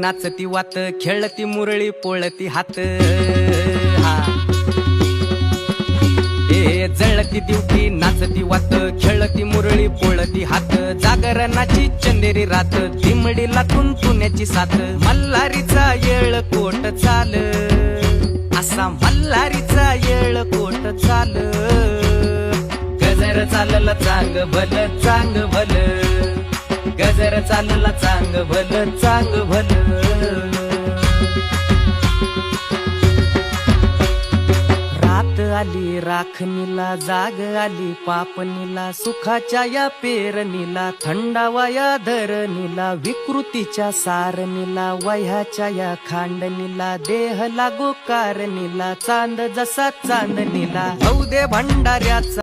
नाचती वात, खेळती मुरळी पोळती हात. हा ए जळती दिवटी नाचती वात, खेळती मुरळी पोळती हात. जागरणाची चंदेरी रात, दिमडीला तुंतुण्याची साथ. मल्हारीचा येळ कोट चाल, असा मल्हारीचा येळ कोट चाल. गजर चालला चांग भल चांग भल, गजर चालला चांग भल चांग भल. रात आली राखणीला, जाग आली पापणीला. सुखाच्या या पेरणीला, थंडावा या धरणीला. विकृतीच्या सारणीला, वह्याच्या या खांडणीला. देह लागो कारणीला, चांद जसा चांदणीला. हौदे भंडाऱ्याचा